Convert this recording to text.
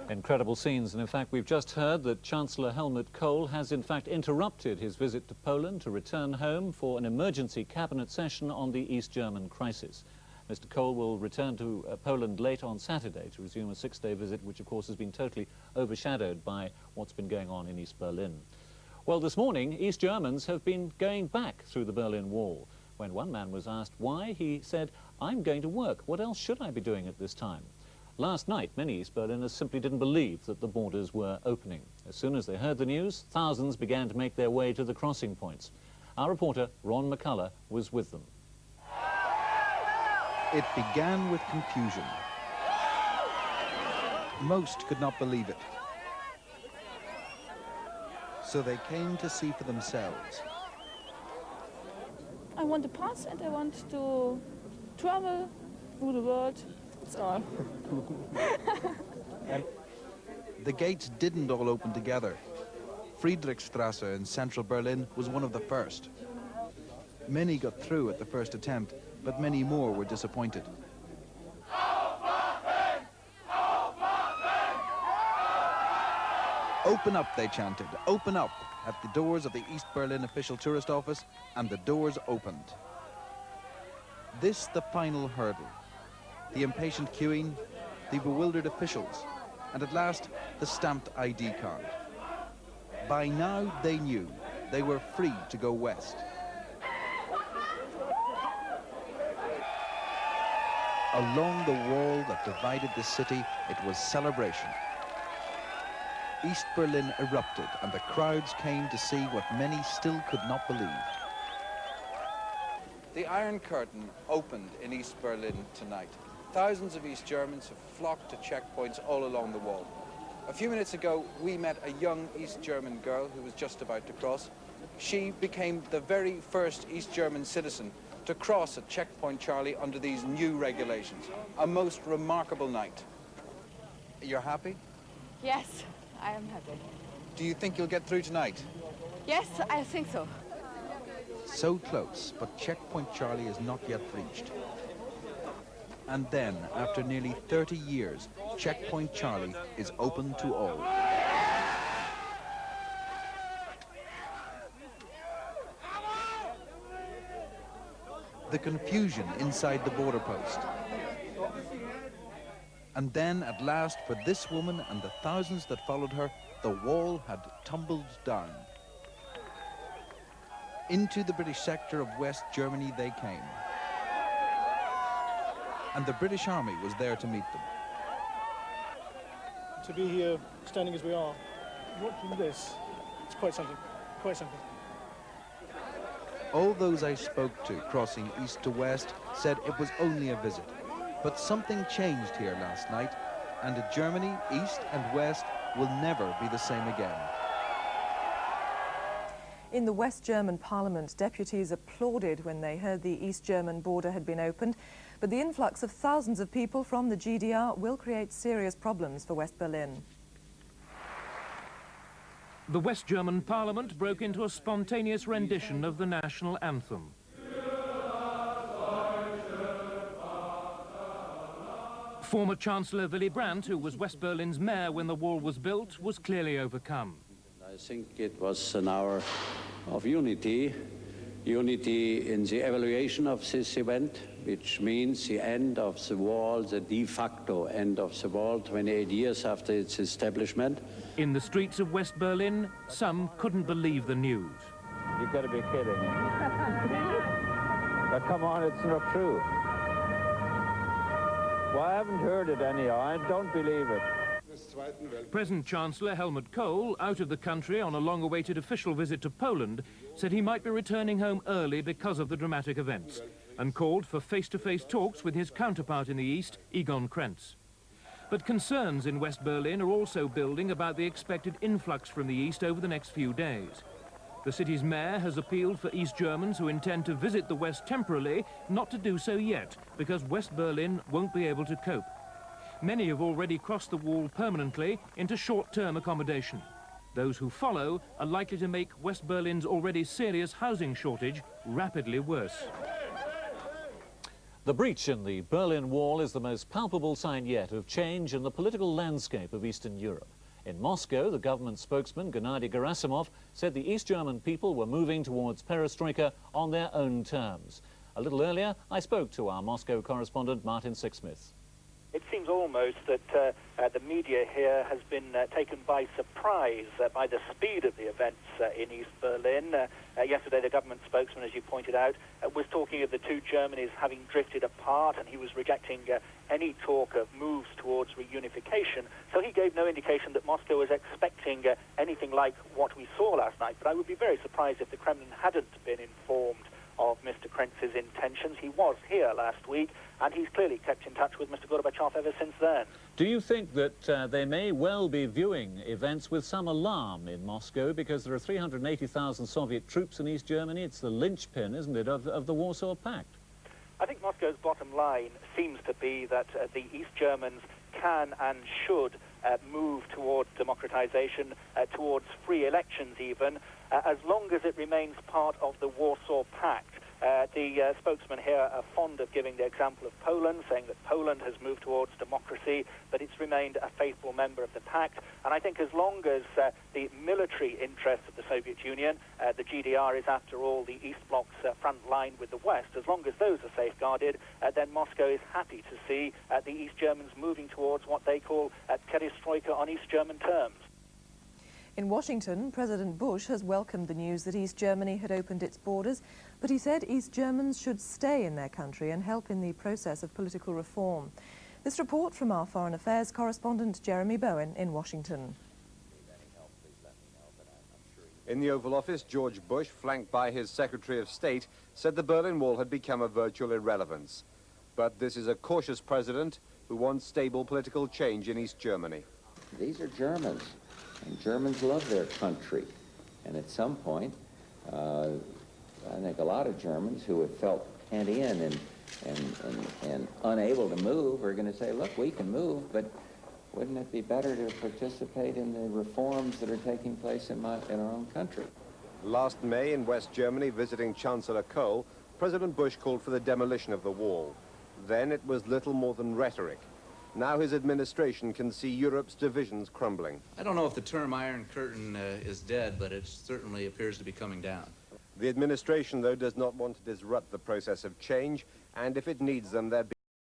Incredible scenes, and in fact we've just heard that Chancellor Helmut Kohl has in fact interrupted his visit to Poland to return home for an emergency cabinet session on the East German crisis. Mr. Kohl will return to Poland late on Saturday to resume a 6-day visit, which of course has been totally overshadowed by what's been going on in East Berlin. Well, this morning East Germans have been going back through the Berlin Wall. When one man was asked why, he said, "I'm going to work. What else should I be doing at this time?" Last night, many East Berliners simply didn't believe that the borders were opening. As soon as they heard the news, thousands began to make their way to the crossing points. Our reporter, Ron McCullough, was with them. It began with confusion. Most could not believe it. So they came to see for themselves. I want a pass and I want to travel through the world. That's all. The gates didn't all open together. Friedrichstrasse in central Berlin was one of the first. Many got through at the first attempt, but many more were disappointed. Open up, they chanted, open up, at the doors of the East Berlin official tourist office, and the doors opened. This the final hurdle. The impatient queuing, the bewildered officials, and at last the stamped ID card. By now they knew they were free to go west. Along the wall that divided the city, it was celebration. East Berlin erupted and the crowds came to see what many still could not believe. The Iron Curtain opened in East Berlin tonight. Thousands of East Germans have flocked to checkpoints all along the wall. A few minutes ago, we met a young East German girl who was just about to cross. She became the very first East German citizen to cross at Checkpoint Charlie under these new regulations. A most remarkable night. You're happy? Yes, I am happy. Do you think you'll get through tonight? Yes, I think so. So close, but Checkpoint Charlie is not yet reached. And then, after nearly 30 years, Checkpoint Charlie is open to all. The confusion inside the border post. And then, at last, for this woman and the thousands that followed her, the wall had tumbled down. Into the British sector of West Germany they came. And the British Army was there to meet them. To be here, standing as we are, watching this, it's quite something, quite something. All those I spoke to crossing east to west said it was only a visit. But something changed here last night, and Germany, east and west, will never be the same again. In the West German parliament, deputies applauded when they heard the East German border had been opened. But the influx of thousands of people from the GDR will create serious problems for West Berlin. The West German parliament broke into a spontaneous rendition of the national anthem. Former Chancellor Willy Brandt, who was West Berlin's mayor when the wall was built, was clearly overcome. I think it was an hour of unity in the evaluation of this event, which means the end of the wall, the de facto end of the wall, 28 years after its establishment. In the streets of West Berlin, some couldn't believe the news. You've got to be kidding. But come on, it's not true. Well, I haven't heard it anyhow. I don't believe it. Present Chancellor Helmut Kohl, out of the country on a long-awaited official visit to Poland, said he might be returning home early because of the dramatic events, and called for face-to-face talks with his counterpart in the East, Egon Krenz. But concerns in West Berlin are also building about the expected influx from the East over the next few days. The city's mayor has appealed for East Germans who intend to visit the West temporarily not to do so yet, because West Berlin won't be able to cope. Many have already crossed the wall permanently into short-term accommodation. Those who follow are likely to make West Berlin's already serious housing shortage rapidly worse. The breach in the Berlin Wall is the most palpable sign yet of change in the political landscape of Eastern Europe. In Moscow, the government spokesman, Gennady Gerasimov, said the East German people were moving towards perestroika on their own terms. A little earlier, I spoke to our Moscow correspondent, Martin Sixsmith. It seems almost that the media here has been taken by surprise by the speed of the events in East Berlin. Yesterday, the government spokesman, as you pointed out, was talking of the two Germanys having drifted apart, and he was rejecting any talk of moves towards reunification. So he gave no indication that Moscow was expecting anything like what we saw last night. But I would be very surprised if the Kremlin hadn't been informed of Mr. Krentz's intentions. He was here last week, and he's clearly kept in touch with Mr. Gorbachev ever since then. Do you think that they may well be viewing events with some alarm in Moscow, because there are 380,000 Soviet troops in East Germany? It's the linchpin, isn't it, of the Warsaw Pact? I think Moscow's bottom line seems to be that the East Germans can and should move towards democratization, towards free elections even, as long as it remains part of the Warsaw Pact. The spokesman here are fond of giving the example of Poland, saying that Poland has moved towards democracy, but it's remained a faithful member of the pact. And I think as long as the military interests of the Soviet Union, the GDR is after all the East Bloc's front line with the West, as long as those are safeguarded, then Moscow is happy to see the East Germans moving towards what they call perestroika on East German terms. In Washington, President Bush has welcomed the news that East Germany had opened its borders, but he said East Germans should stay in their country and help in the process of political reform. This report from our Foreign Affairs correspondent Jeremy Bowen in Washington. In the Oval Office, George Bush, flanked by his Secretary of State, said the Berlin Wall had become a virtual irrelevance. But this is a cautious president who wants stable political change in East Germany. These are Germans. And Germans love their country. And at some point, I think a lot of Germans who have felt pent in and unable to move are going to say, look, we can move, but wouldn't it be better to participate in the reforms that are taking place in our own country? Last May in West Germany, visiting Chancellor Kohl, President Bush called for the demolition of the wall. Then it was little more than rhetoric. Now his administration can see Europe's divisions crumbling. I don't know if the term Iron Curtain is dead, but it certainly appears to be coming down. The administration, though, does not want to disrupt the process of change, and if it needs them, they're